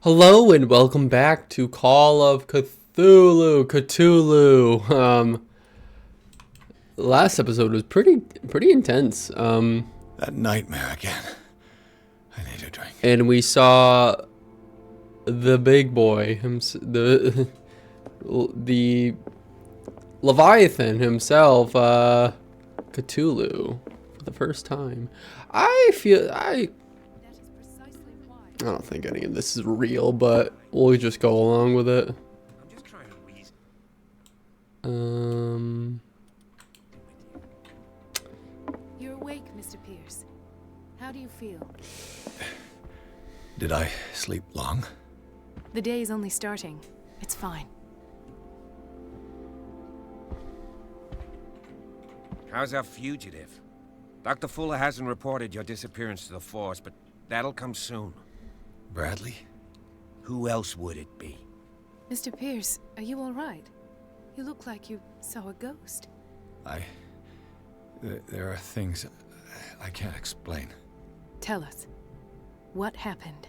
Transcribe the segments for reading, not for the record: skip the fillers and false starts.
Hello and welcome back to Call of Cthulhu. Last episode was pretty intense. That nightmare again. I need a drink. And we saw the big boy, the Leviathan himself, Cthulhu, for the first time. I don't think any of this is real, but we'll just go along with it. I'm just trying to reason. You're awake, Mr. Pierce. How do you feel? Did I sleep long? The day is only starting. It's fine. How's our fugitive? Dr. Fuller hasn't reported your disappearance to the force, but that'll come soon. Bradley? Who else would it be? Mr. Pierce, are you all right? You look like you saw a ghost. There are things I can't explain. Tell us. What happened?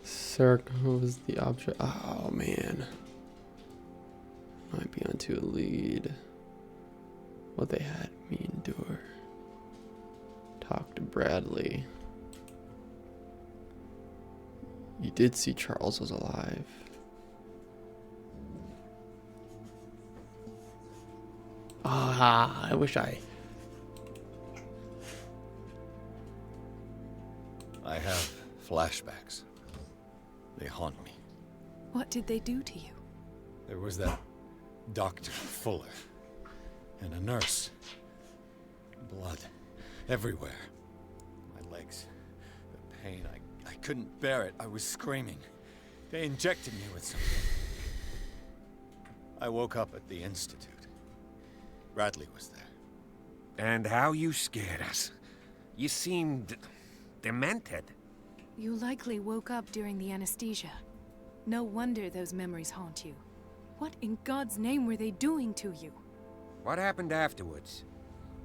Circle was the object. Oh man, might be onto a lead. What they had me endure. Talk to Bradley. You did see Charles was alive. I wish I have flashbacks. They haunt me. What did they do to you? There was that Dr. Fuller and a nurse. Blood everywhere. My legs. The pain. I couldn't bear it. I was screaming. They injected me with something. I woke up at the Institute. Bradley was there. And how you scared us. You seemed demented. You likely woke up during the anesthesia. No wonder those memories haunt you. What in God's name were they doing to you? What happened afterwards?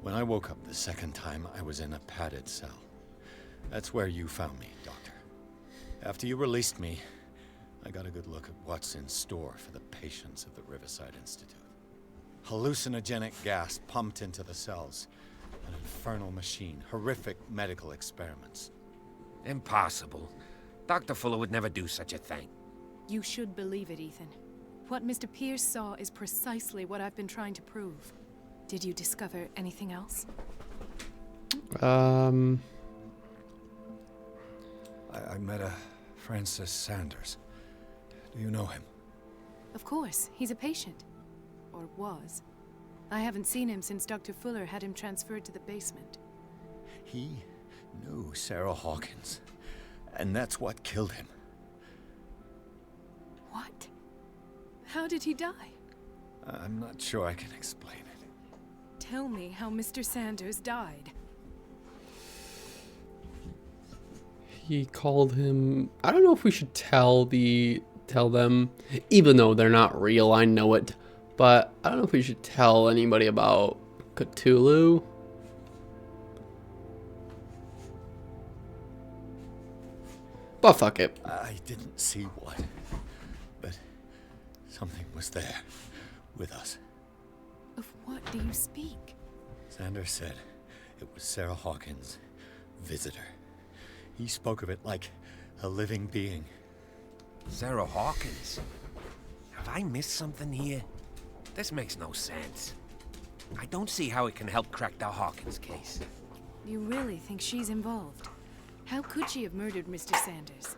When I woke up the second time, I was in a padded cell. That's where you found me, Doctor. After you released me, I got a good look at what's in store for the patients of the Riverside Institute. Hallucinogenic gas pumped into the cells. An infernal machine. Horrific medical experiments. Impossible. Dr. Fuller would never do such a thing. You should believe it, Ethan. What Mr. Pierce saw is precisely what I've been trying to prove. Did you discover anything else? I met a Francis Sanders. Do you know him? Of course. He's a patient. Or was. I haven't seen him since Dr. Fuller had him transferred to the basement. He knew Sarah Hawkins. And that's what killed him. What? How did he die? I'm not sure I can explain it. Tell me how Mr. Sanders died. He called him. I don't know if we should tell them, even though they're not real. I know it, but I don't know if we should tell anybody about Cthulhu. But fuck it. I didn't see what, but something was there with us. Of what do you speak? Sanders said it was Sarah Hawkins' visitor. He spoke of it like a living being. Sarah Hawkins? Have I missed something here? This makes no sense. I don't see how it can help crack the Hawkins case. You really think she's involved? How could she have murdered Mr. Sanders?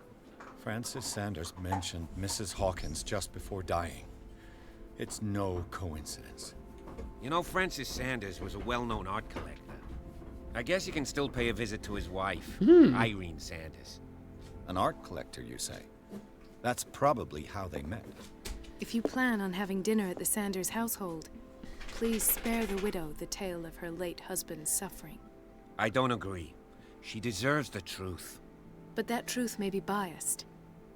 Francis Sanders mentioned Mrs. Hawkins just before dying. It's no coincidence. You know, Francis Sanders was a well-known art collector. I guess you can still pay a visit to his wife, Irene Sanders. An art collector, you say? That's probably how they met. If you plan on having dinner at the Sanders household, please spare the widow the tale of her late husband's suffering. I don't agree. She deserves the truth. But that truth may be biased.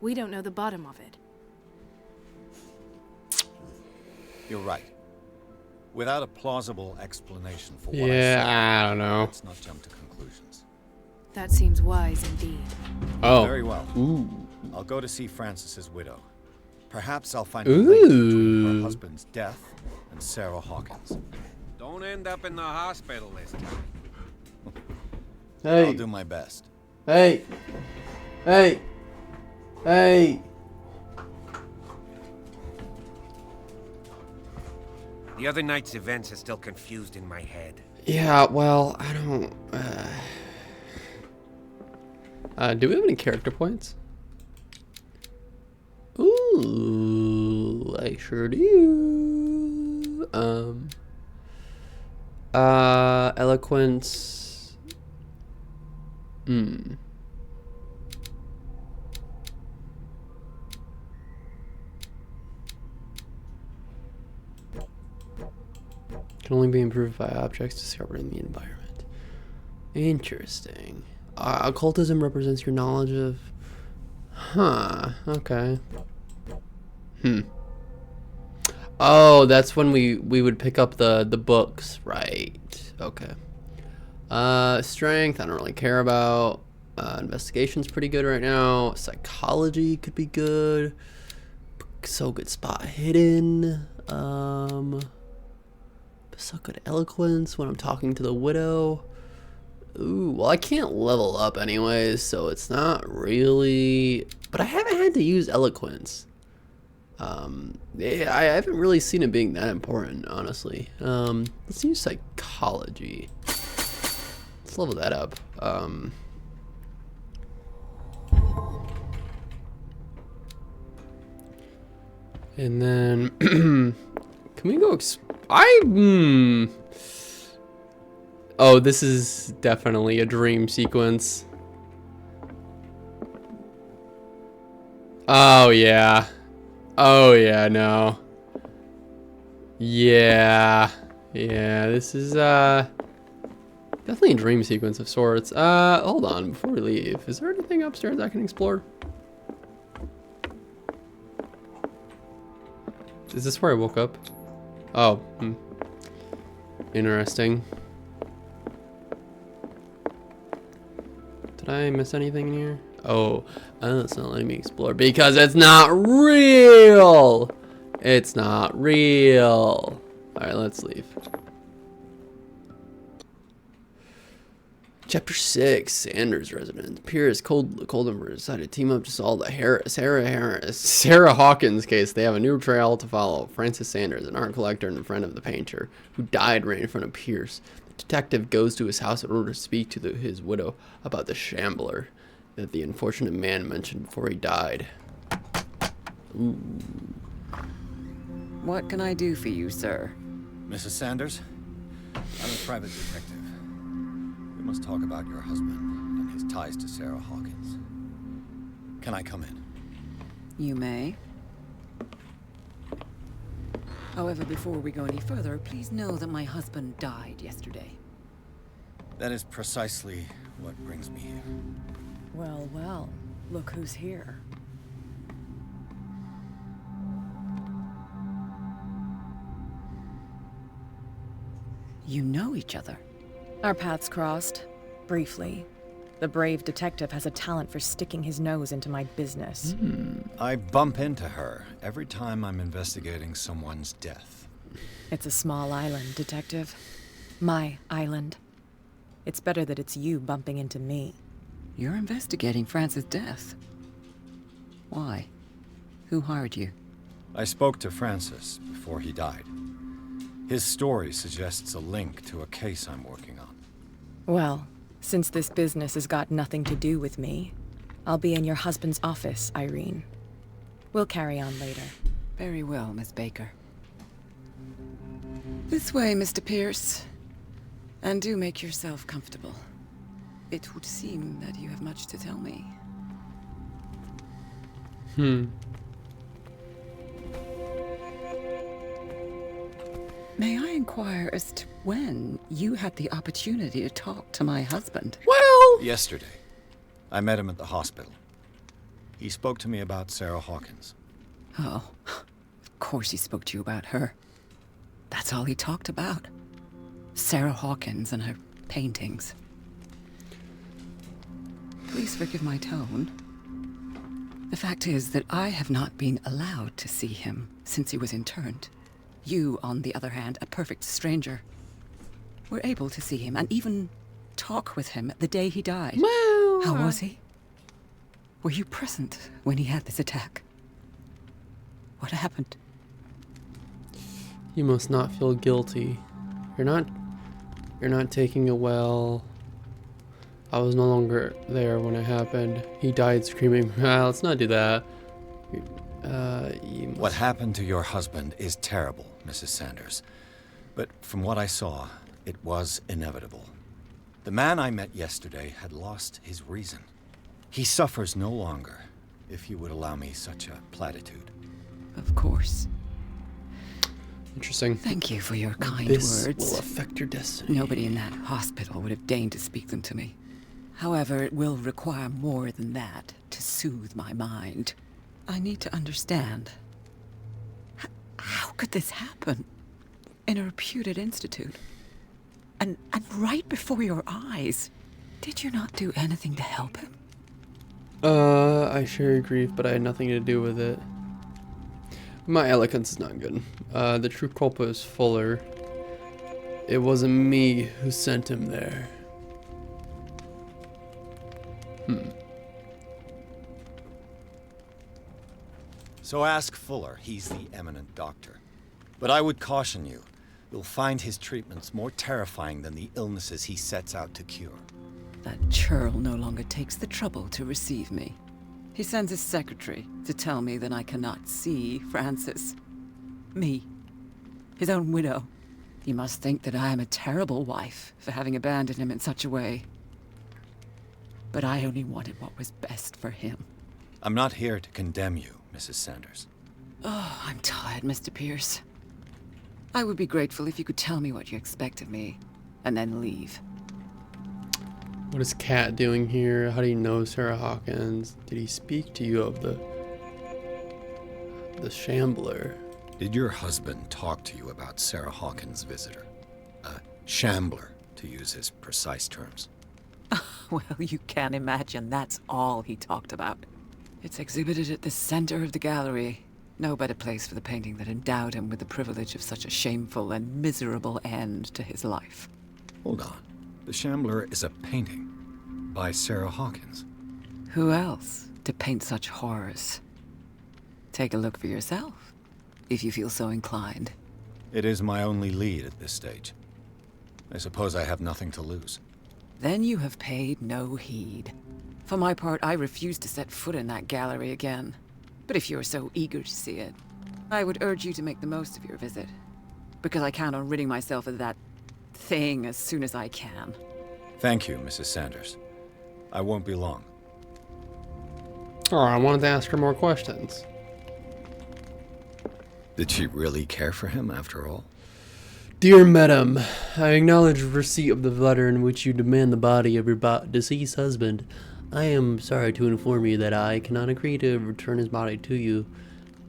We don't know the bottom of it. You're right. Without a plausible explanation for what Yeah, I I don't know. let's not jump to conclusions. That seems wise indeed. Oh. Very well. Ooh. I'll go to see Francis's widow. Perhaps I'll find a link between her Ooh. husband's death and Sarah Hawkins. Don't end up in the hospital this time. I'll Hey. do my best. Hey. Hey. Hey. The other night's events are still confused in my head. Yeah, well, I don't... do we have any character points? Ooh, I sure do. Eloquence. Can only be improved by objects discovered in the environment. Interesting. Occultism represents your knowledge of... Huh, okay. Oh, that's when we would pick up the books, right. Okay. Strength, I don't really care about. Investigation's pretty good right now. Psychology could be good. So good spot hidden. So good eloquence when I'm talking to the widow. Ooh, well, I can't level up anyways, so it's not really... But I haven't had to use eloquence. Yeah, I haven't really seen it being that important, honestly. Let's use psychology. Let's level that up. And then... Can we go... Oh, this is definitely a dream sequence. Oh, yeah. Oh, yeah, no. Yeah. Yeah, this is, definitely a dream sequence of sorts. Hold on, before we leave. Is there anything upstairs I can explore? Is this where I woke up? Oh, Interesting. Did I miss anything in here? Oh, it's not letting me explore because it's not real. It's not real. All right, let's leave. Chapter 6, Sanders' residence. Pierce, Coldenberg decided to team up to solve the Sarah Hawkins case. They have a new trail to follow. Francis Sanders, an art collector and a friend of the painter, who died right in front of Pierce. The detective goes to his house in order to speak to his widow about the shambler that the unfortunate man mentioned before he died. Ooh. What can I do for you, sir? Mrs. Sanders, I'm a private detective. We must talk about your husband and his ties to Sarah Hawkins. Can I come in? You may. However, before we go any further, please know that my husband died yesterday. That is precisely what brings me here. Well, well, look who's here. You know each other. Our paths crossed, briefly. The brave detective has a talent for sticking his nose into my business. I bump into her every time I'm investigating someone's death. It's a small island, detective. My island. It's better that it's you bumping into me. You're investigating Francis' death. Why? Who hired you? I spoke to Francis before he died. His story suggests a link to a case I'm working on. Well, since this business has got nothing to do with me, I'll be in your husband's office, Irene. We'll carry on later. Very well, Miss Baker. This way, Mr. Pierce. And do make yourself comfortable. It would seem that you have much to tell me. May I inquire as to when you had the opportunity to talk to my husband? Well, Yesterday, I met him at the hospital. He spoke to me about Sarah Hawkins. Oh, of course he spoke to you about her. That's all he talked about. Sarah Hawkins and her paintings. Please forgive my tone. The fact is that I have not been allowed to see him since he was interned. You, on the other hand, a perfect stranger, were able to see him and even talk with him the day he died. Well, How was he? Were you present when he had this attack? What happened? you must not feel guilty. You're not taking it well. I was no longer there when it happened. He died screaming. Let's not do that. You must... What happened to your husband is terrible, Mrs. Sanders. But from what I saw, it was inevitable. The man I met yesterday had lost his reason. He suffers no longer, if you would allow me such a platitude. Of course. Interesting. Thank you for your kind This words. will affect your destiny. Nobody in that hospital would have deigned to speak them to me. However, it will require more than that to soothe my mind. I need to understand. How could this happen? In a reputed institute? And right before your eyes? Did you not do anything to help him? I share your grief, but I had nothing to do with it. My eloquence is not good. The true culprit is Fuller. It wasn't me who sent him there. So ask Fuller, he's the eminent doctor. But I would caution you, you'll find his treatments more terrifying than the illnesses he sets out to cure. That churl no longer takes the trouble to receive me. He sends his secretary to tell me that I cannot see Francis. Me. His own widow. He must think that I am a terrible wife for having abandoned him in such a way. But I only wanted what was best for him. I'm not here to condemn you, Mrs. Sanders. Oh, I'm tired, Mr. Pierce. I would be grateful if you could tell me what you expect of me, and then leave. What is Kat doing here? How do you know Sarah Hawkins? Did he speak to you of the Shambler? Did your husband talk to you about Sarah Hawkins' visitor? A shambler, to use his precise terms. Well, you can imagine that's all he talked about. It's exhibited at the center of the gallery. No better place for the painting that endowed him with the privilege of such a shameful and miserable end to his life. Hold on. The Shambler is a painting by Sarah Hawkins. Who else to paint such horrors? Take a look for yourself, if you feel so inclined. It is my only lead at this stage. I suppose I have nothing to lose. Then you have paid no heed. For my part, I refuse to set foot in that gallery again. But if you're so eager to see it, I would urge you to make the most of your visit. Because I count on ridding myself of that thing as soon as I can. Thank you, Mrs. Sanders. I won't be long. Oh, I wanted to ask her more questions. Did she really care for him after all? Dear Madam, I acknowledge receipt of the letter in which you demand the body of your deceased husband. I am sorry to inform you that I cannot agree to return his body to you.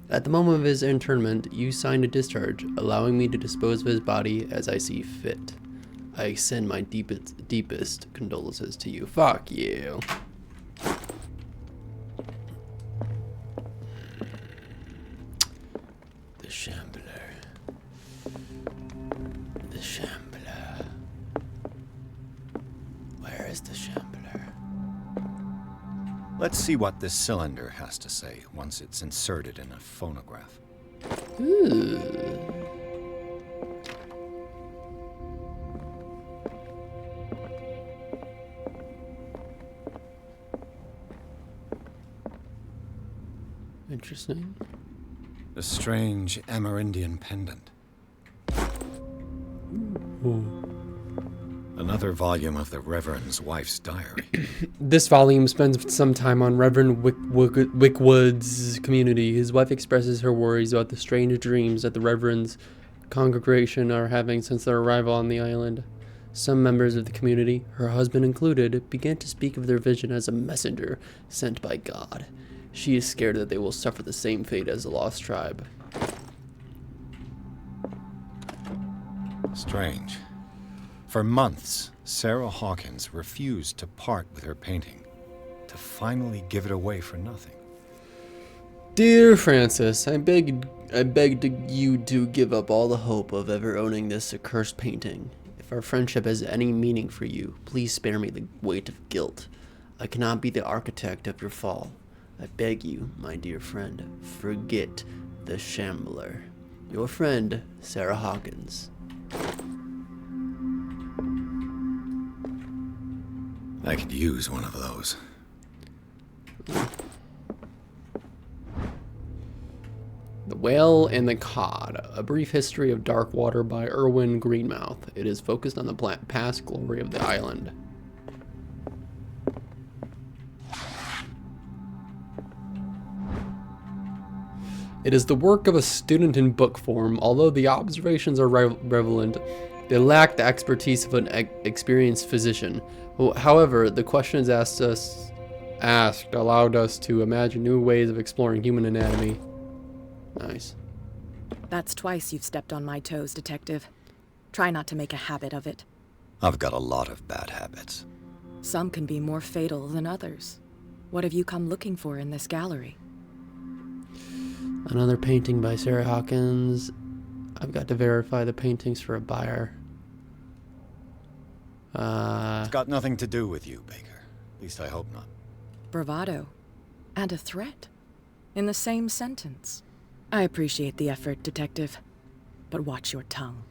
At the moment of his internment, you signed a discharge, allowing me to dispose of his body as I see fit. I extend my deepest condolences to you. Fuck you. The Shambler. The Shambler. Where is the Shambler? Let's see what this cylinder has to say once it's inserted in a phonograph. Ooh. Interesting. A strange Amerindian pendant. Ooh. Another volume of the Reverend's wife's diary. This volume spends some time on Reverend Wickwood's community. His wife expresses her worries about the strange dreams that the Reverend's congregation are having since their arrival on the island. Some members of the community, her husband included, began to speak of their vision as a messenger sent by God. She is scared that they will suffer the same fate as the lost tribe. Strange. For months, Sarah Hawkins refused to part with her painting, to finally give it away for nothing. Dear Francis, I begged you to give up all the hope of ever owning this accursed painting. If our friendship has any meaning for you, please spare me the weight of guilt. I cannot be the architect of your fall. I beg you, my dear friend, forget the Shambler. Your friend, Sarah Hawkins. I could use one of those. The Whale and the Cod, A Brief History of Darkwater by Erwin Greenmouth. It is focused on the past glory of the island. It is the work of a student in book form. Although the observations are relevant, they lack the expertise of an experienced physician. However, the questions asked allowed us to imagine new ways of exploring human anatomy. Nice. That's twice you've stepped on my toes, Detective. Try not to make a habit of it. I've got a lot of bad habits. Some can be more fatal than others. What have you come looking for in this gallery? Another painting by Sarah Hawkins. I've got to verify the paintings for a buyer. It's got nothing to do with you, Baker. At least I hope not. Bravado. And a threat. In the same sentence. I appreciate the effort, Detective. But watch your tongue.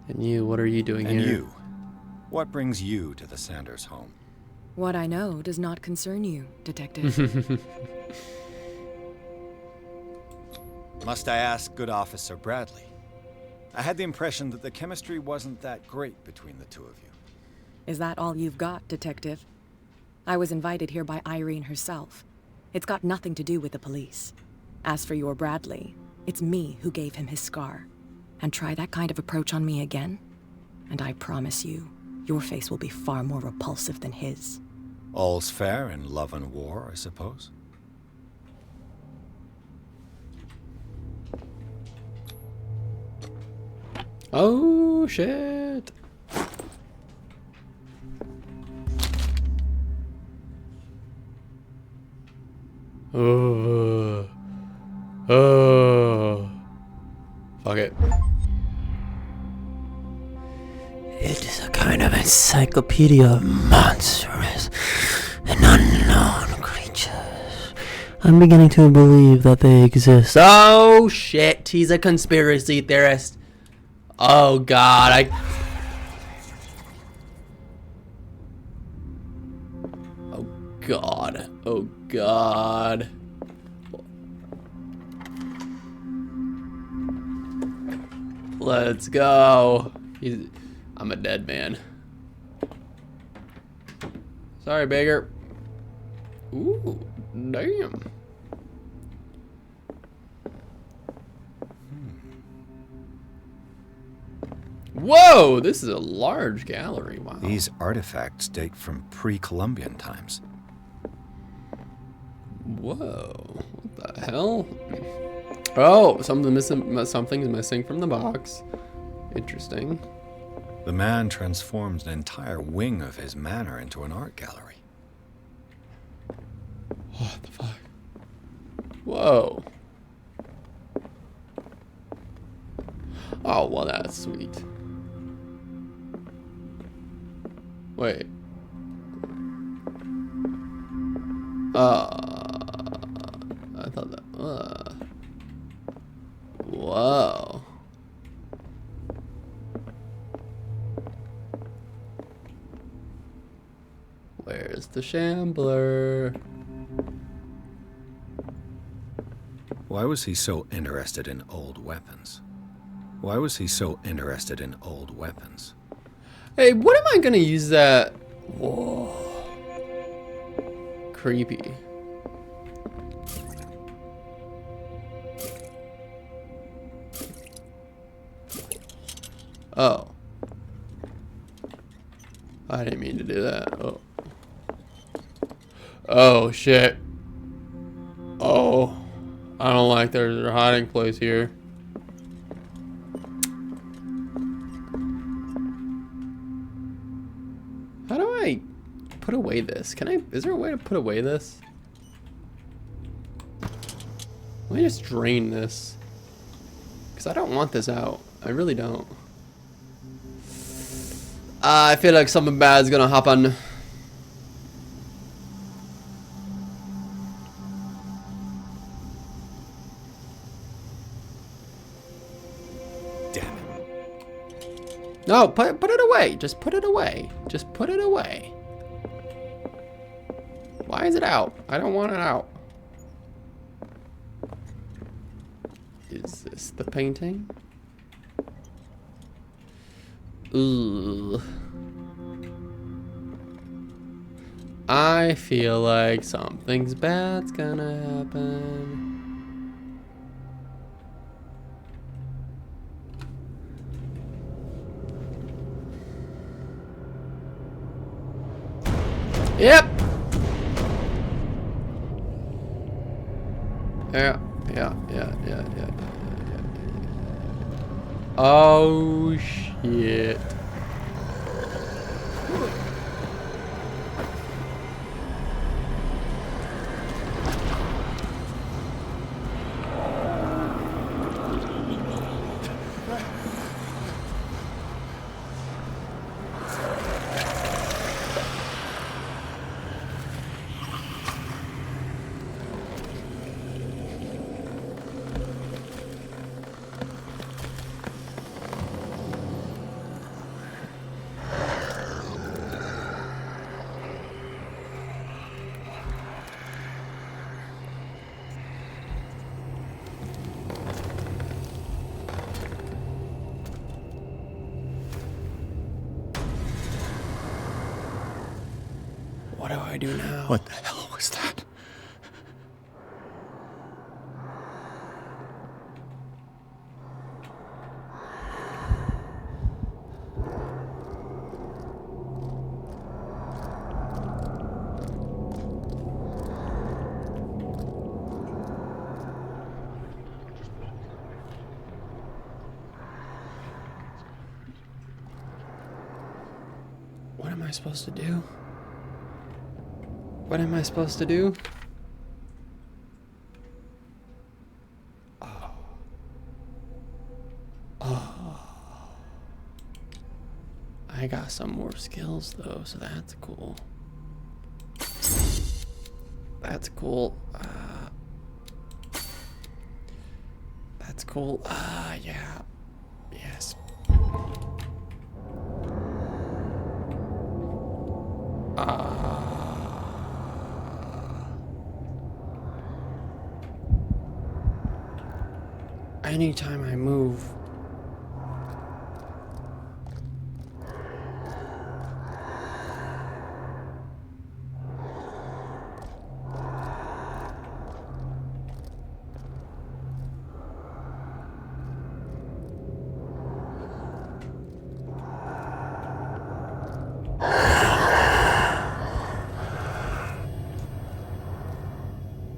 And you, what are you doing here? And you? What brings you to the Sanders home? What I know does not concern you, Detective. Must I ask, good Officer Bradley? I had the impression that the chemistry wasn't that great between the two of you. Is that all you've got, Detective? I was invited here by Irene herself. It's got nothing to do with the police. As for your Bradley, it's me who gave him his scar. And try that kind of approach on me again, and I promise you, your face will be far more repulsive than his. All's fair in love and war, I suppose. Oh, shit. Oh. Fuck it. It is a kind of encyclopedia of monstrous and unknown creatures. I'm beginning to believe that they exist. Oh, shit. He's a conspiracy theorist. Oh god, Oh god. Oh god. Let's go. I'm a dead man. Sorry, Baker. Ooh, damn. Whoa, this is a large gallery. Wow. These artifacts date from pre-Columbian times. Whoa, what the hell? Oh, something's missing from the box. Interesting. The man transformed an entire wing of his manor into an art gallery. What the fuck? Whoa. Oh, well, that's sweet. Wait. I thought that. Whoa. Where's the Shambler? Why was he so interested in old weapons? Why was he so interested in old weapons? Hey, what am I gonna use that? Whoa. Creepy. Oh. I didn't mean to do that. Oh. Oh, shit. Oh. I don't like their hiding place here. I put away this? Is there a way to put away this? Let me just drain this. Because I don't want this out. I really don't. I feel like something bad's gonna happen. Damn it. No, put it away. Just put it away. Just put it away. Why is it out? I don't want it out. Is this the painting? Ooh. I feel like something's bad's gonna happen. Yep. Yeah. Oh shit. What do I do now? What the hell was that? What am I supposed to do? What am I supposed to do? Oh. I got some more skills though, so that's cool. That's cool. That's cool. Yeah. Yes. Anytime I move.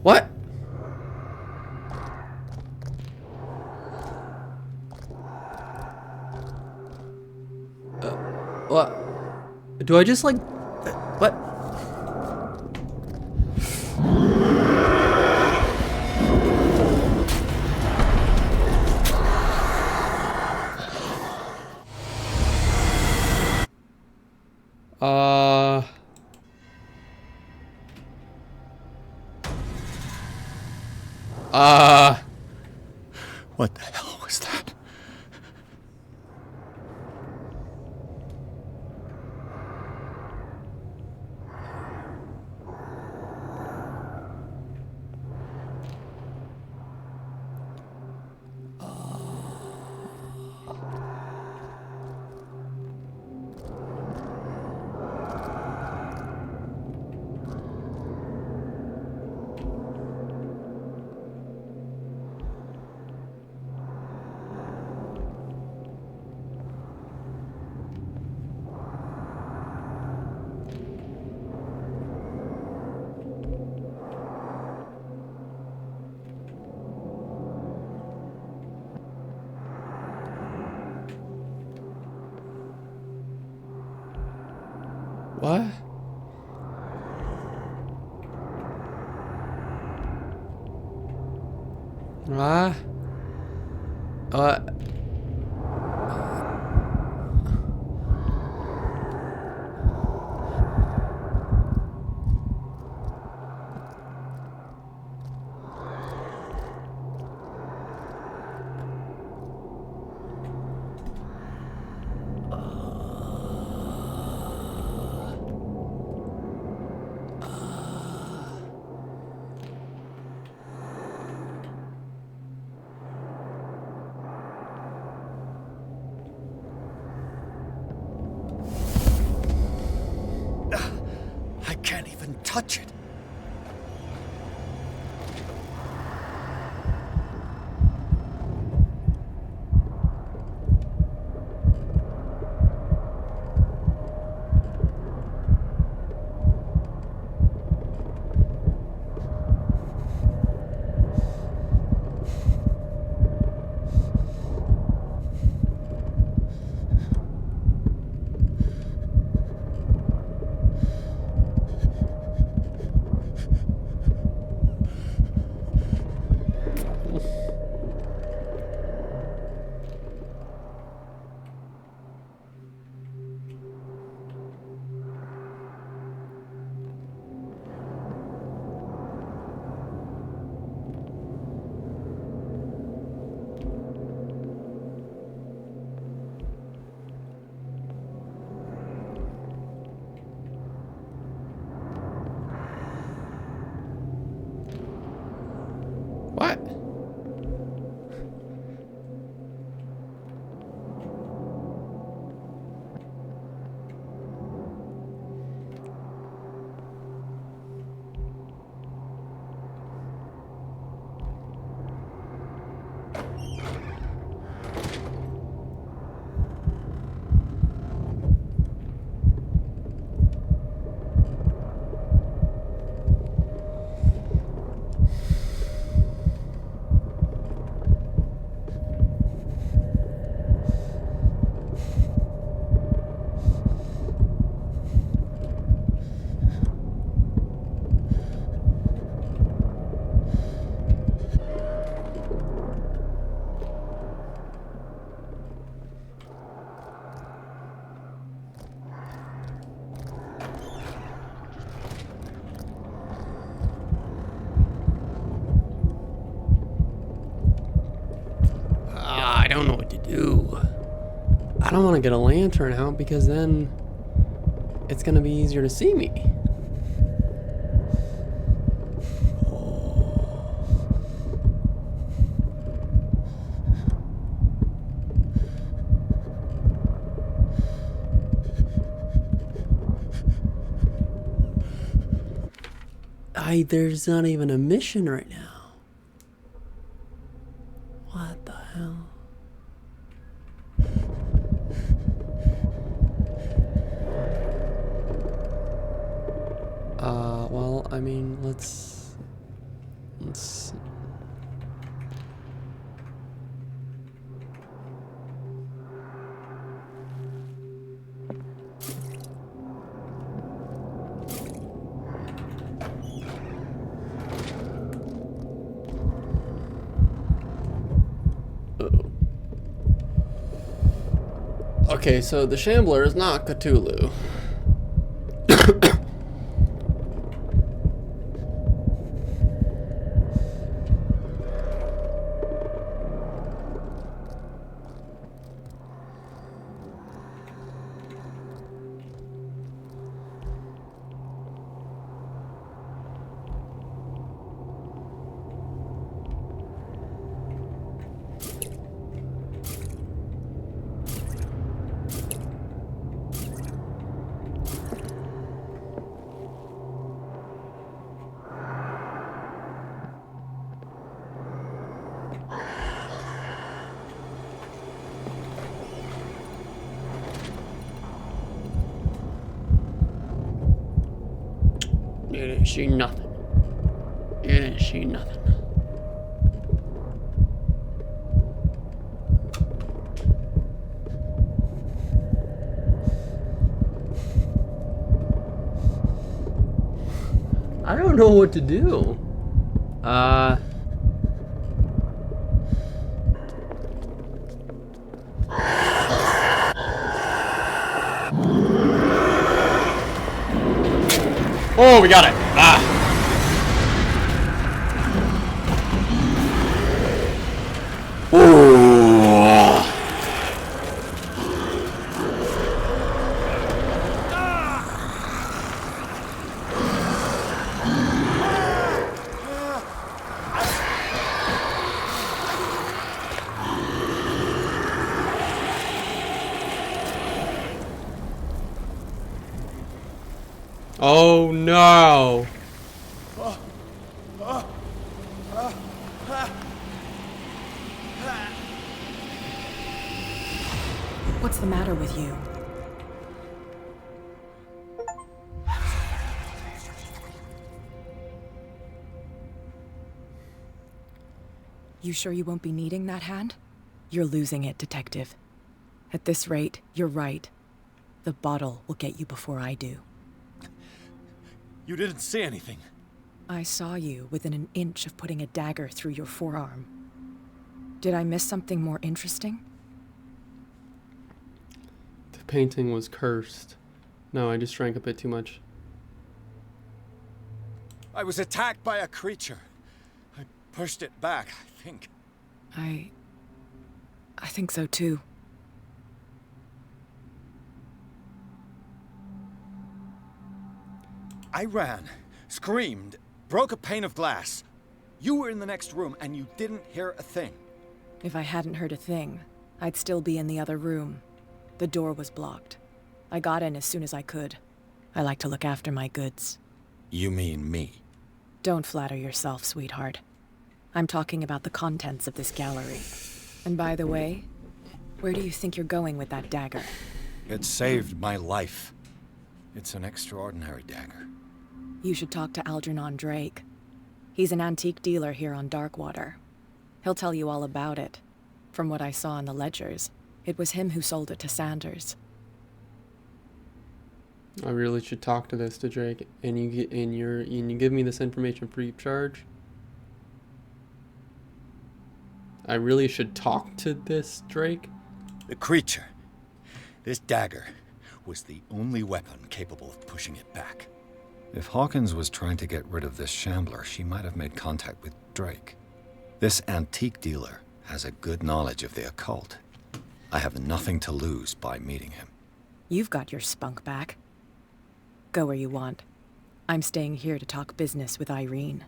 What? What? Do I just like... What? What the hell was that? What? Ah. What? I can't even touch it. What? I don't know what to do. I don't want to get a lantern out because then it's going to be easier to see me. There's not even a mission right now. What the hell? Well, I mean, let's Okay, so the Shambler is not Cthulhu. You didn't see nothing. You didn't see nothing. I don't know what to do. Oh, we got it. Ah. Ooh. Oh no. What's the matter with you? You sure you won't be needing that hand? You're losing it, Detective. At this rate, you're right. The bottle will get you before I do. You didn't see anything. I saw you within an inch of putting a dagger through your forearm. Did I miss something more interesting? The painting was cursed. No, I just drank a bit too much. I was attacked by a creature. I pushed it back, I think. I think so too. I ran, screamed, broke a pane of glass. You were in the next room and you didn't hear a thing. If I hadn't heard a thing, I'd still be in the other room. The door was blocked. I got in as soon as I could. I like to look after my goods. You mean me? Don't flatter yourself, sweetheart. I'm talking about the contents of this gallery. And by the way, where do you think you're going with that dagger? It saved my life. It's an extraordinary dagger. You should talk to Algernon Drake. He's an antique dealer here on Darkwater. He'll tell you all about it. From what I saw in the ledgers, it was him who sold it to Sanders. I really should talk to Drake, and you give me this information free of charge. I really should talk to this Drake. The creature, this dagger, was the only weapon capable of pushing it back. If Hawkins was trying to get rid of this shambler, she might have made contact with Drake. This antique dealer has a good knowledge of the occult. I have nothing to lose by meeting him. You've got your spunk back. Go where you want. I'm staying here to talk business with Irene.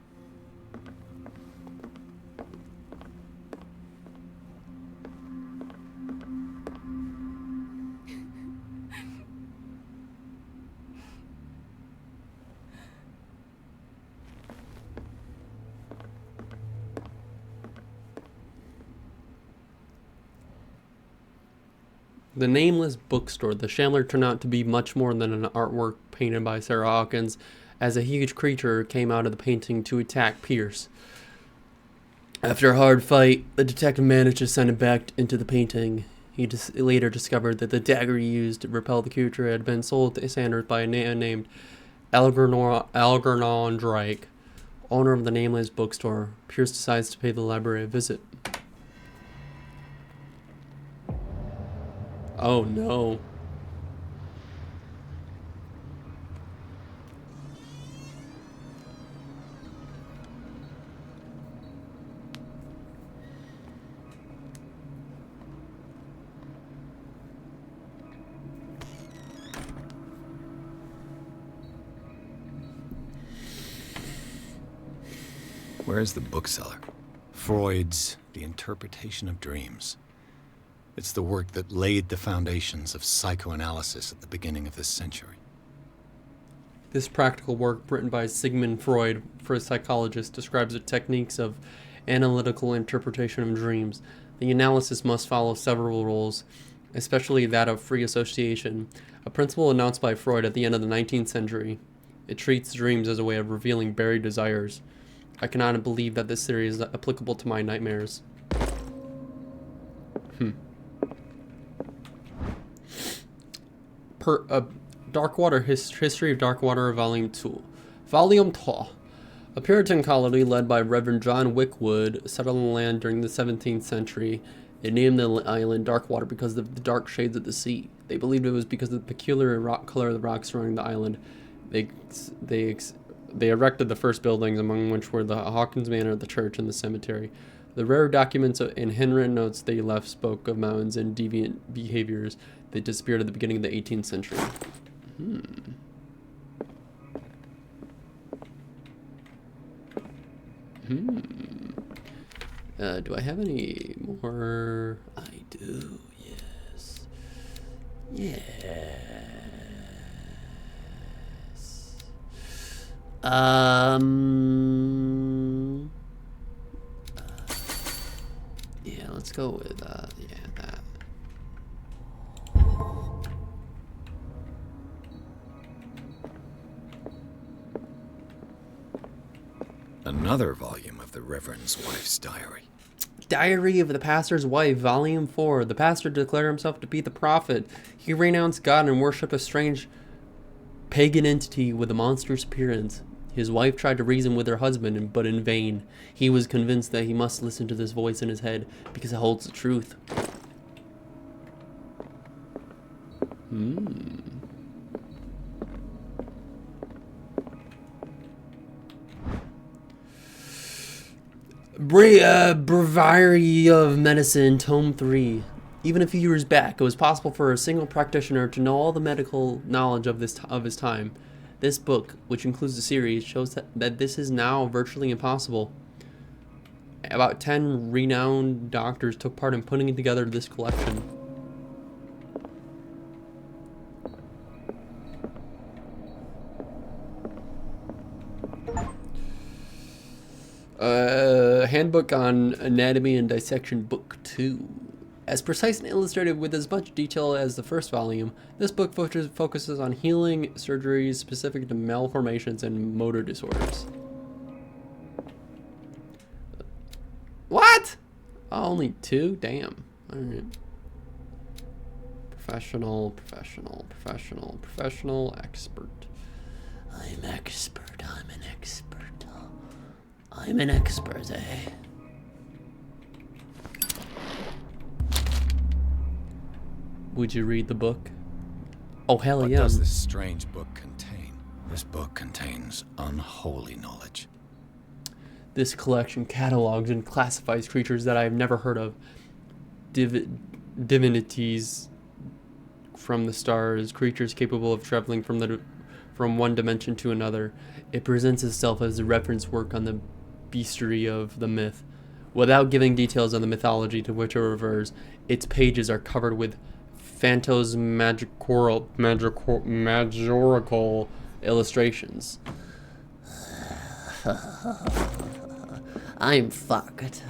The nameless bookstore. The shambler turned out to be much more than an artwork painted by Sarah Hawkins, as a huge creature came out of the painting to attack Pierce. After a hard fight, the detective managed to send it back into the painting. He later discovered that the dagger he used to repel the creature had been sold to Sanders by a man named Algernon Drake, owner of the nameless bookstore. Pierce decides to pay the library a visit. Oh no. Where is the bookseller? Freud's The Interpretation of Dreams. It's the work that laid the foundations of psychoanalysis at the beginning of this century. This practical work, written by Sigmund Freud for a psychologist, describes the techniques of analytical interpretation of dreams. The analysis must follow several rules, especially that of free association, a principle announced by Freud at the end of the 19th century. It treats dreams as a way of revealing buried desires. I cannot believe that this theory is applicable to my nightmares. Darkwater History of Darkwater Volume 2. Volume 2. A Puritan colony led by Reverend John Wickwood settled on the land during the 17th century. They named the island Darkwater because of the dark shades of the sea. They believed it was because of the peculiar rock color of the rocks surrounding the island. They erected the first buildings, among which were the Hawkins Manor, the church, and the cemetery. The rare documents and handwritten notes they left spoke of mountains and deviant behaviors that disappeared at the beginning of the 18th century. Do I have any more? I do, yes. Yes. Yeah, let's go with, that. Another volume of the Reverend's wife's diary. Diary of the Pastor's Wife, Volume 4. The pastor declared himself to be the prophet. He renounced God and worshipped a strange pagan entity with a monstrous appearance. His wife tried to reason with her husband, but in vain. He was convinced that he must listen to this voice in his head because it holds the truth. Breviary of Medicine, Tome 3. Even a few years back, it was possible for a single practitioner to know all the medical knowledge of his time. This book, which includes the series, shows that this is now virtually impossible. About 10 renowned doctors took part in putting together this collection. Handbook on Anatomy and Dissection, Book 2. As precise and illustrated with as much detail as the first volume, this book focuses on healing surgeries specific to malformations and motor disorders. What? Oh, only 2? Damn. Alright. Professional, expert. I'm an expert, eh? Would you read the book? Oh, hell yeah. What does this strange book contain? This book contains unholy knowledge. This collection catalogs and classifies creatures that I have never heard of. Divinities from the stars, creatures capable of traveling from one dimension to another. It presents itself as a reference work on the bestiary of the myth. Without giving details on the mythology to which it refers, its pages are covered with phantasmagorical illustrations. I'm fucked.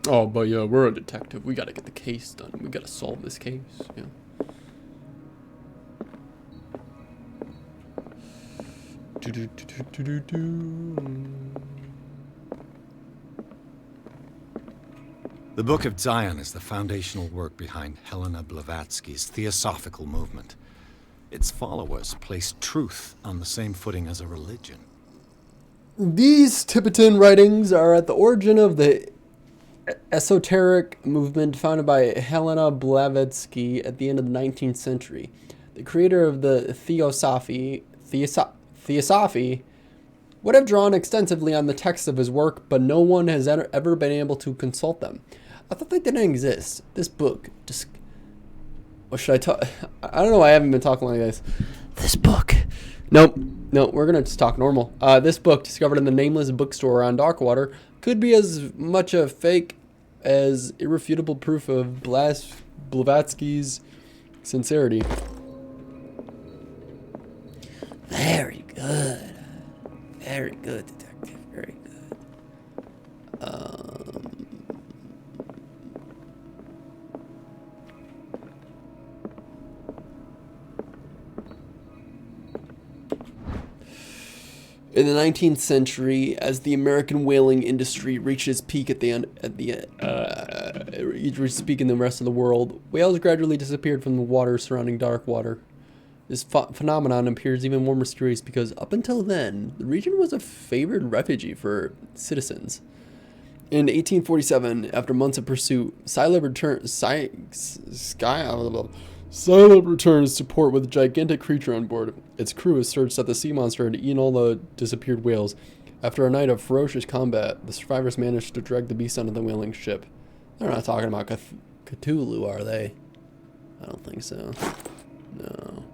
Oh, but yeah, we're a detective. We gotta get the case done. We gotta solve this case. Yeah. The Book of Zion is the foundational work behind Helena Blavatsky's Theosophical movement. Its followers place truth on the same footing as a religion. These Tibetan writings are at the origin of the esoteric movement founded by Helena Blavatsky at the end of the 19th century. The creator of the Theosophy would have drawn extensively on the texts of his work, but no one has ever been able to consult them. I thought they didn't exist. This book, just... What should I talk? I don't know why I haven't been talking like this. This book. Nope. No, we're going to just talk normal. This book, discovered in the nameless bookstore on Darkwater, could be as much a fake as irrefutable proof of Blavatsky's sincerity. Very good. Very good, detective. Very good. In the 19th century, as the American whaling industry reached its peak in the rest of the world, whales gradually disappeared from the water surrounding Darkwater. This phenomenon appears even more mysterious because up until then, the region was a favored refuge for citizens. In 1847, after months of pursuit, Scilab returns to port with a gigantic creature on board. Its crew has searched that the sea monster had eaten all the disappeared whales. After a night of ferocious combat, the survivors managed to drag the beast onto the whaling ship. They're not talking about Cthulhu, are they? I don't think so. No.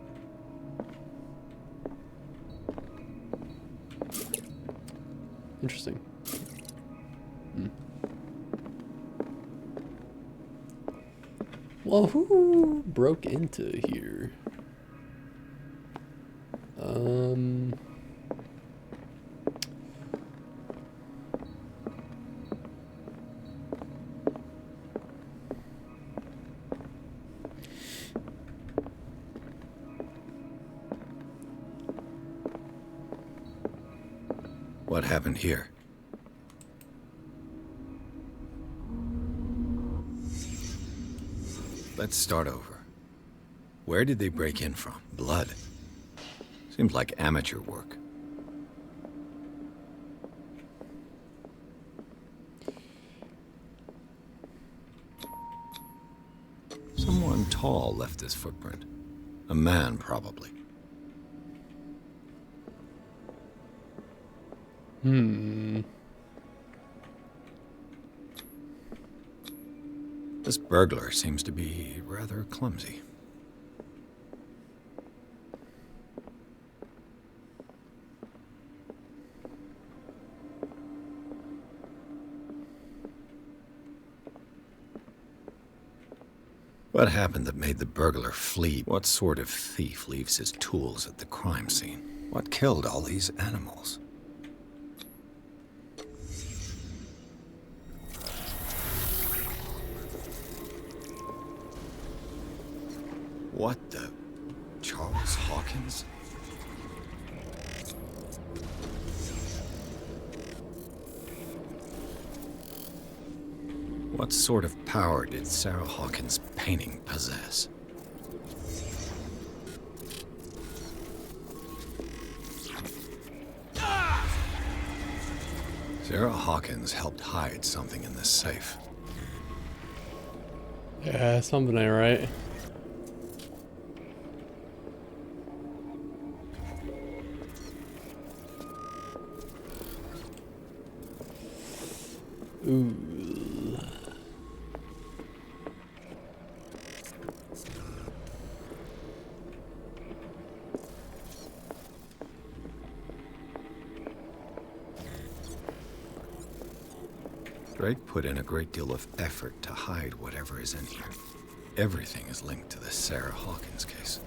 Interesting. Well, who broke into here? What happened here? Let's start over. Where did they break in from? Blood. Seems like amateur work. Someone tall left this footprint. A man, probably. This burglar seems to be rather clumsy. What happened that made the burglar flee? What sort of thief leaves his tools at the crime scene? What killed all these animals? What the... Charles Hawkins? What sort of power did Sarah Hawkins' painting possess? Sarah Hawkins helped hide something in this safe. Yeah, something ain't right. Ooh. Drake put in a great deal of effort to hide whatever is in here. Everything is linked to the Sarah Hawkins case.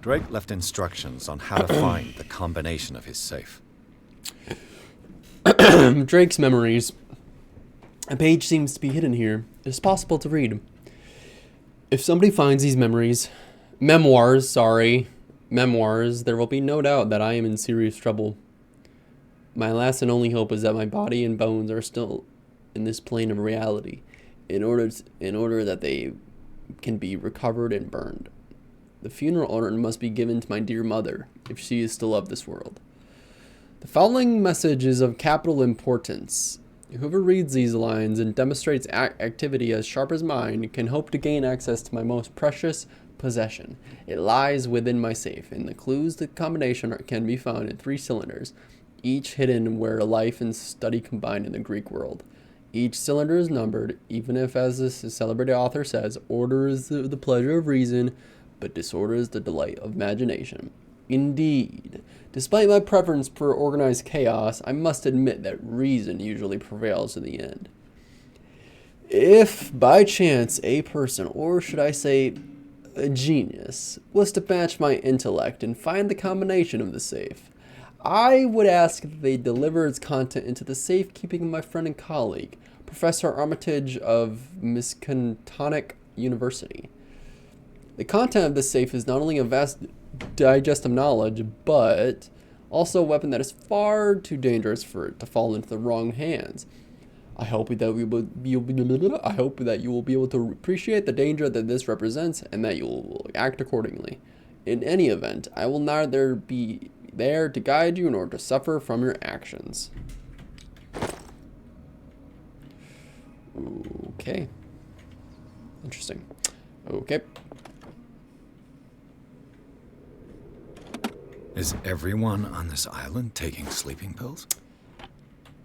Drake left instructions on how to find the combination of his safe. Drake's memories. A page seems to be hidden here. It's possible to read. If somebody finds these memoirs, there will be no doubt that I am in serious trouble. My last and only hope is that my body and bones are still in this plane of reality, in order that they can be recovered and burned. The funeral urn must be given to my dear mother, if she is still of this world. The following message is of capital importance. Whoever reads these lines and demonstrates activity as sharp as mine can hope to gain access to my most precious possession. It lies within my safe, and the clues to the combination can be found in 3 cylinders, each hidden where life and study combine in the Greek world. Each cylinder is numbered, even if, as this celebrated author says, order is the pleasure of reason, but disorder is the delight of imagination. Indeed, despite my preference for organized chaos, I must admit that reason usually prevails in the end. If, by chance, a person, or should I say, a genius, was to match my intellect and find the combination of the safe, I would ask that they deliver its content into the safekeeping of my friend and colleague, Professor Armitage of Miskatonic University. The content of this safe is not only a vast digest of knowledge, but Also a weapon that is far too dangerous for it to fall into the wrong hands. I hope that you will be able to appreciate the danger that this represents and that you will act accordingly. In any event, I will neither be there to guide you nor to suffer from your actions. Okay. Interesting. Okay. Is everyone on this island taking sleeping pills?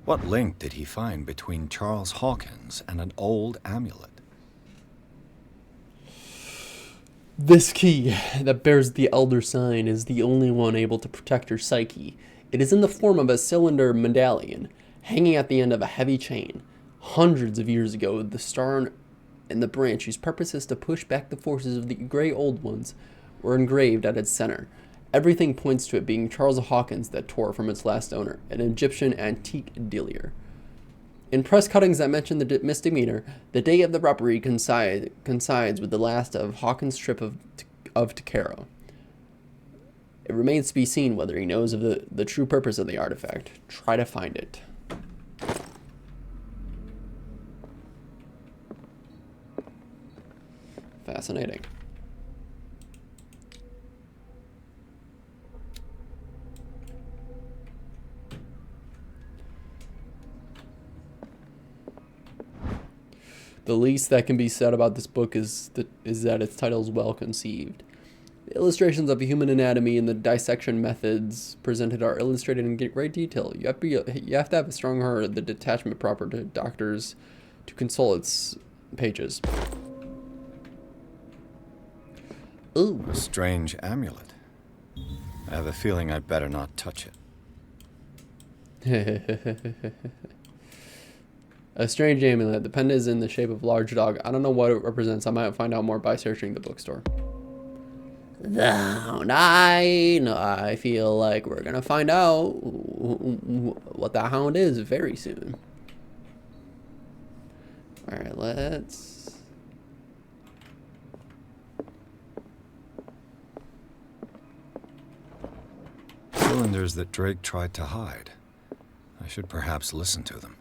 What link did he find between Charles Hawkins and an old amulet? This key that bears the Elder Sign is the only one able to protect your psyche. It is in the form of a cylinder medallion, hanging at the end of a heavy chain. Hundreds of years ago, the star and the branch, whose purpose is to push back the forces of the Grey Old Ones, were engraved at its center. Everything points to it being Charles Hawkins that tore from its last owner, an Egyptian antique dealer. In press cuttings that mention the misdemeanor, the date of the robbery coincides with the last of Hawkins' trip of Takaro. It remains to be seen whether he knows of the true purpose of the artifact. Try to find it. Fascinating. The least that can be said about this book is that its title is well conceived. The illustrations of human anatomy and the dissection methods presented are illustrated in great detail. You have to have a strong heart, the detachment proper to doctors to consult its pages. Ooh. A strange amulet. I have a feeling I'd better not touch it. A strange amulet. The pendant is in the shape of a large dog. I don't know what it represents. I might find out more by searching the bookstore. The Hound. I feel like we're going to find out what the Hound is very soon. Alright, let's... Cylinders that Drake tried to hide. I should perhaps listen to them.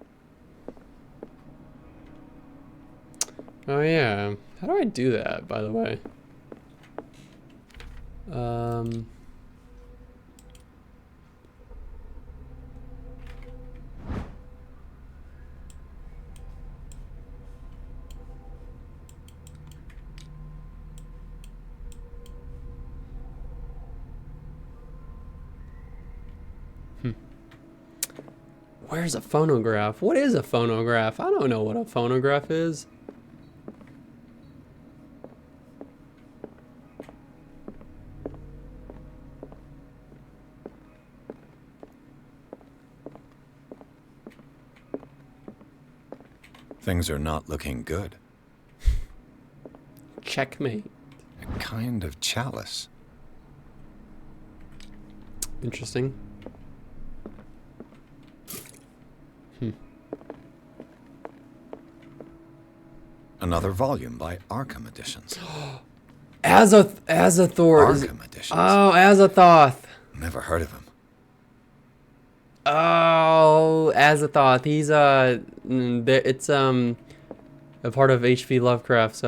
Oh yeah, how do I do that, by the way? Where's a phonograph? What is a phonograph? I don't know what a phonograph is. Things are not looking good. Checkmate. A kind of chalice. Interesting. Another volume by Arkham Editions. Azathoth. Arkham Editions. Oh, Azathoth. Never heard of him. Oh, Azathoth. He's it's a part of H.P. Lovecraft's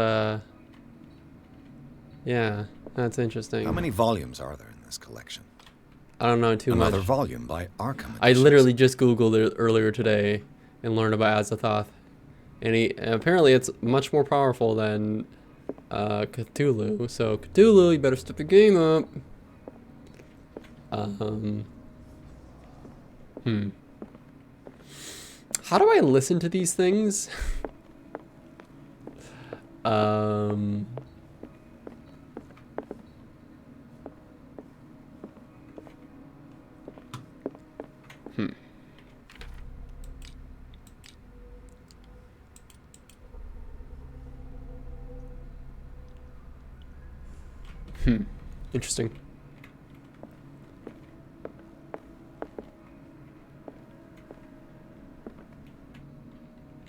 yeah, that's interesting. How many volumes are there in this collection? I don't know too much. Another volume by Arkham Editions. I literally just Googled it earlier today and learned about Azathoth. And apparently it's much more powerful than Cthulhu. So Cthulhu, you better step your game up. How do I listen to these things? Interesting.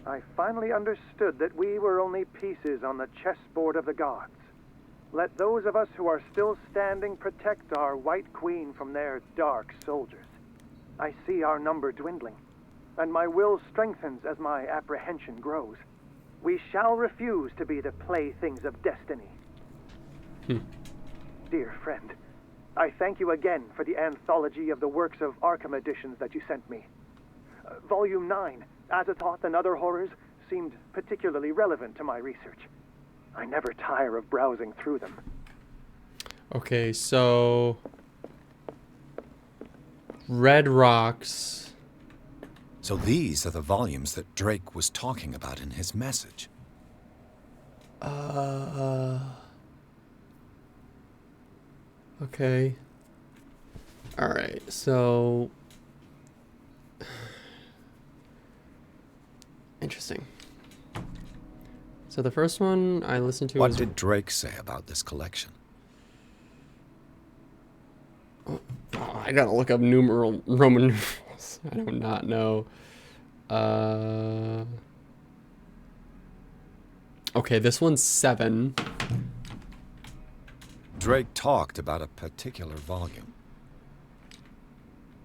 I finally understood that we were only pieces on the chessboard of the gods. Let those of us who are still standing protect our White Queen from their dark soldiers. I see our number dwindling, and my will strengthens as my apprehension grows. We shall refuse to be the playthings of destiny. Dear friend, I thank you again for the anthology of the works of Arkham editions that you sent me. Volume 9, Azathoth and Other Horrors, seemed particularly relevant to my research. I never tire of browsing through them. Okay, so Red Rocks. So these are the volumes that Drake was talking about in his message. Okay. All right, so interesting. So the first one I listened to What was... did Drake say about this collection? Oh, I gotta look up Roman numerals. I do not know. Okay, this one's 7. Drake talked about a particular volume.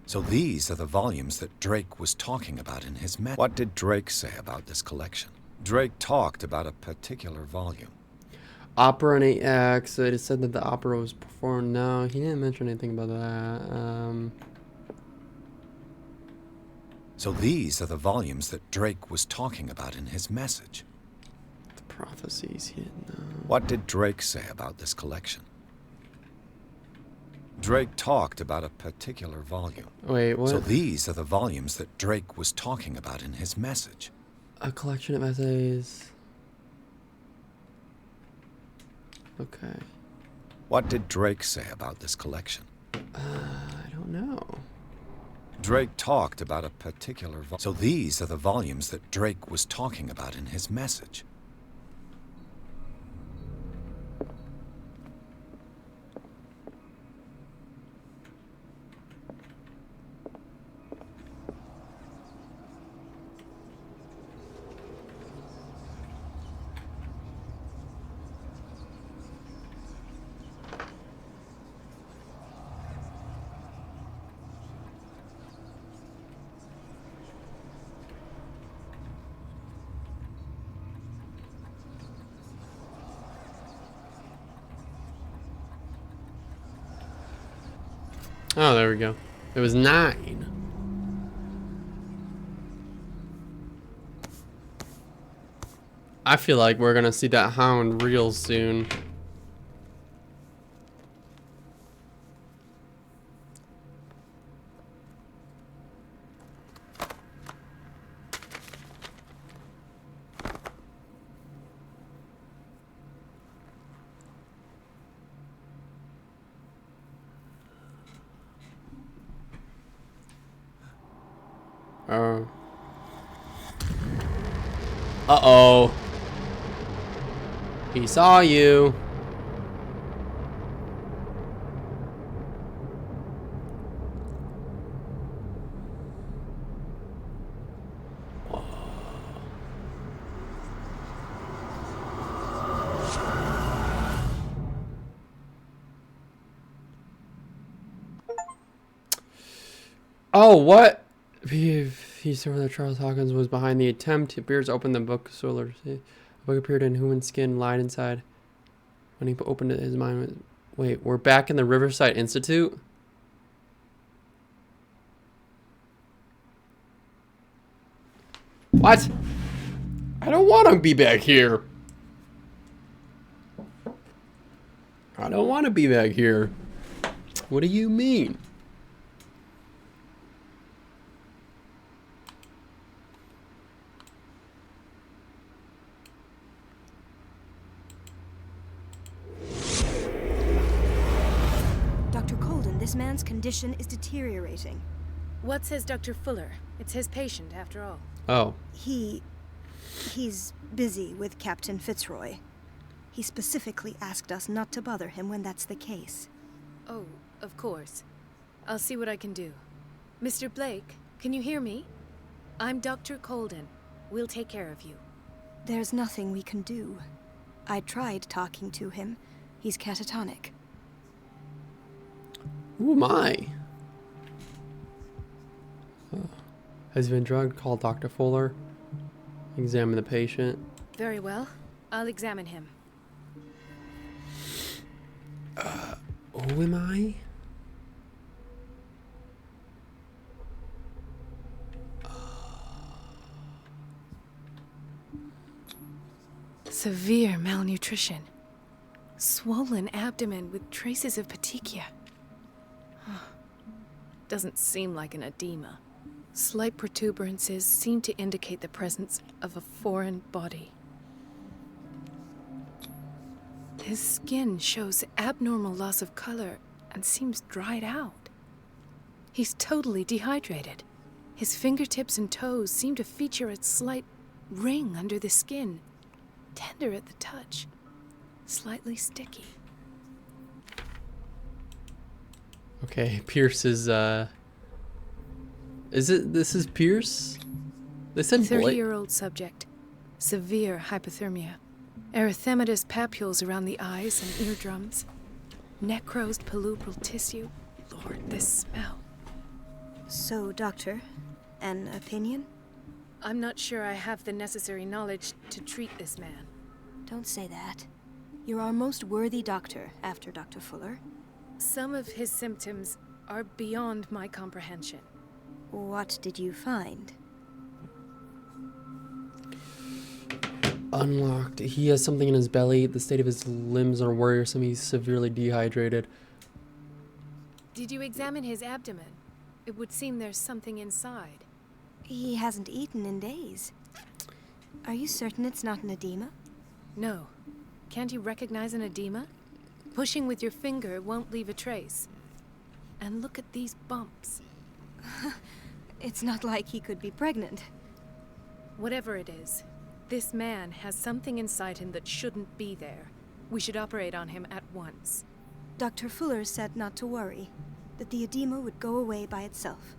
So these are the volumes that Drake was talking about in his message. What did Drake say about this collection? Drake talked about a particular volume. Opera and 8 acts. It is said that the opera was performed. No, he didn't mention anything about that. So these are the volumes that Drake was talking about in his message. The prophecies, he didn't know. What did Drake say about this collection? Drake talked about a particular volume. Wait, what? So these are the volumes that Drake was talking about in his message. A collection of essays. Okay. What did Drake say about this collection? I don't know. Drake talked about a particular volume. So these are the volumes that Drake was talking about in his message. Oh, there we go. It was 9. I feel like we're gonna see that hound real soon. Uh-oh. He saw you. Oh, what? He saw that Charles Hawkins was behind the attempt. Beers opened the book. Solar. A book appeared in human skin, lied inside. When he opened it, his mind was... Wait, we're back in the Riverside Institute? What? I don't want to be back here. I don't want to be back here. What do you mean? Dr. Colden, this man's condition is deteriorating. What says Dr. Fuller? It's his patient, after all. Oh. He's busy with Captain Fitzroy. He specifically asked us not to bother him when that's the case. Oh, of course. I'll see what I can do. Mr. Blake, can you hear me? I'm Dr. Colden. We'll take care of you. There's nothing we can do. I tried talking to him, He's catatonic. Who am I? Has been drugged. Call Dr. Fuller. Examine the patient. Very well. I'll examine him. Who am I? Severe malnutrition. Swollen abdomen with traces of petechia. Doesn't seem like an edema. Slight protuberances seem to indicate the presence of a foreign body. His skin shows abnormal loss of color and seems dried out. He's totally dehydrated. His fingertips and toes seem to feature a slight ring under the skin, tender at the touch, slightly sticky. Okay, Pierce is this is Pierce? They said 30-year-old subject. Severe hypothermia. Erythematous papules around the eyes and eardrums. Necrosed palpebral tissue. Lord, this smell. So, Doctor, an opinion? I'm not sure I have the necessary knowledge to treat this man. Don't say that. You're our most worthy doctor after Dr. Fuller. Some of his symptoms are beyond my comprehension. What did you find? Unlocked. He has something in his belly. The state of his limbs are worrisome. He's severely dehydrated. Did you examine his abdomen? It would seem there's something inside. He hasn't eaten in days. Are you certain it's not an edema? No. Can't you recognize an edema? Pushing with your finger won't leave a trace. And look at these bumps. It's not like he could be pregnant. Whatever it is, this man has something inside him that shouldn't be there. We should operate on him at once. Dr. Fuller said not to worry, that the edema would go away by itself.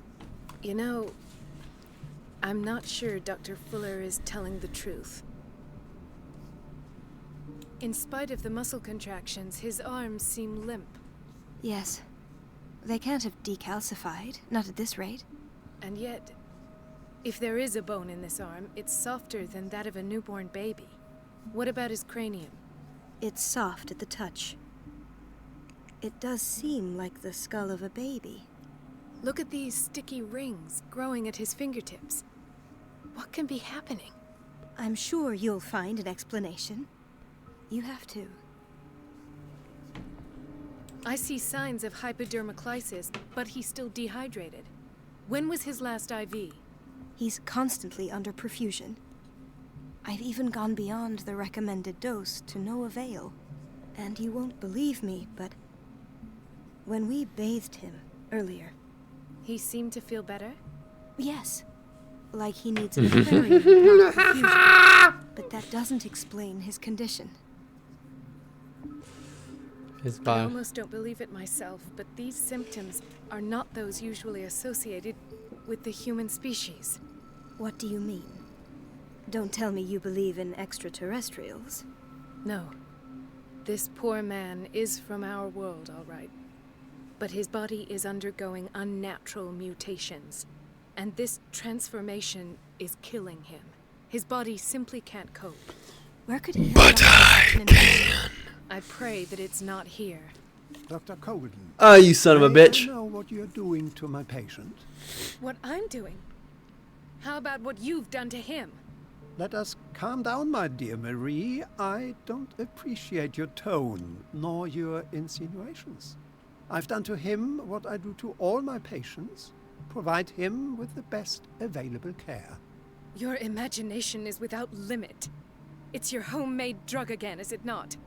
You know, I'm not sure Dr. Fuller is telling the truth. In spite of the muscle contractions, his arms seem limp. Yes. They can't have decalcified, not at this rate. And yet, if there is a bone in this arm, it's softer than that of a newborn baby. What about his cranium? It's soft at the touch. It does seem like the skull of a baby. Look at these sticky rings growing at his fingertips. What can be happening? I'm sure you'll find an explanation. You have to. I see signs of hypodermoclysis, but he's still dehydrated. When was his last IV? He's constantly under perfusion. I've even gone beyond the recommended dose to no avail. And you won't believe me, but when we bathed him earlier... He seemed to feel better? Yes. Like he needs a very prompt perfusion. But that doesn't explain his condition. His I body. almost don't believe it myself, but these symptoms are not those usually associated with the human species. What do you mean? Don't tell me you believe in extraterrestrials. No. This poor man is from our world, all right. But his body is undergoing unnatural mutations. And this transformation is killing him. His body simply can't cope. Where could he But I can. I pray that it's not here. Dr. Colden. Oh, you son of a bitch. I know what you're doing to my patient. What I'm doing? How about what you've done to him? Let us calm down, my dear Marie. I don't appreciate your tone, nor your insinuations. I've done to him what I do to all my patients. Provide him with the best available care. Your imagination is without limit. It's your homemade drug again, is it not?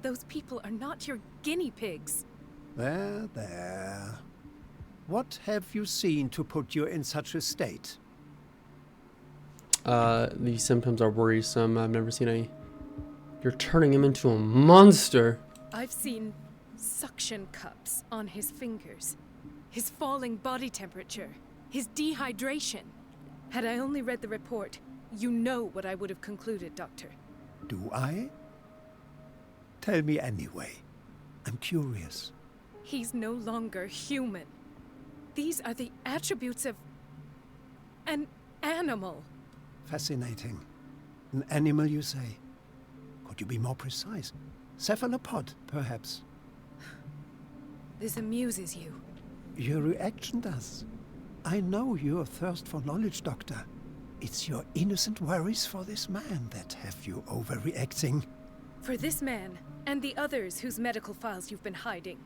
Those people are not your guinea pigs. There, there. What have you seen to put you in such a state? These symptoms are worrisome. I've never seen a... You're turning him into a monster. I've seen suction cups on his fingers. His falling body temperature. His dehydration. Had I only read the report, you know what I would have concluded, Doctor. Do I? Tell me anyway. I'm curious. He's no longer human. These are the attributes of an animal. Fascinating. An animal, you say? Could you be more precise? Cephalopod, perhaps? This amuses you. Your reaction does. I know your thirst for knowledge, Doctor. It's your innocent worries for this man that have you overreacting. For this man, and the others whose medical files you've been hiding.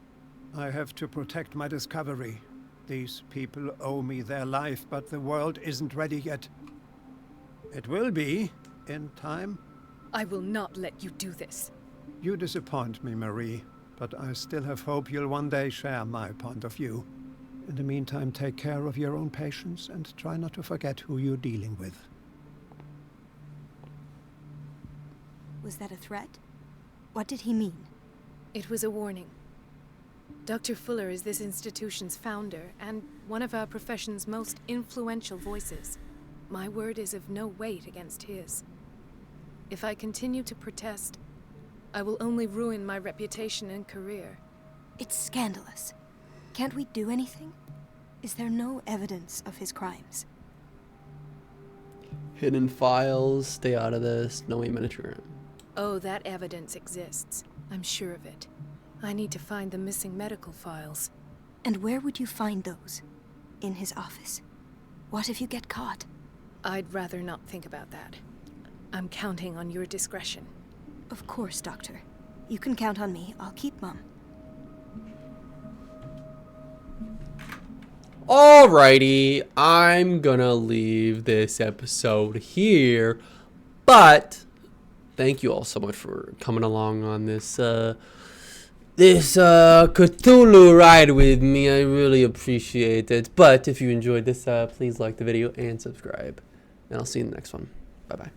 I have to protect my discovery. These people owe me their life, but the world isn't ready yet. It will be, in time. I will not let you do this. You disappoint me, Marie, but I still have hope you'll one day share my point of view. In the meantime, take care of your own patients and try not to forget who you're dealing with. Was that a threat? What did he mean? It was a warning. Dr. Fuller is this institution's founder and one of our profession's most influential voices. My word is of no weight against his. If I continue to protest, I will only ruin my reputation and career. It's scandalous. Can't we do anything? Is there no evidence of his crimes? Hidden files, stay out of this, no miniature. Oh, that evidence exists. I'm sure of it. I need to find the missing medical files. And where would you find those? In his office? What if you get caught? I'd rather not think about that. I'm counting on your discretion. Of course, Doctor. You can count on me. I'll keep Mum. Alrighty, I'm gonna leave this episode here, but thank you all so much for coming along on this Cthulhu ride with me. I really appreciate it. But if you enjoyed this, please like the video and subscribe, and I'll see you in the next one. Bye bye.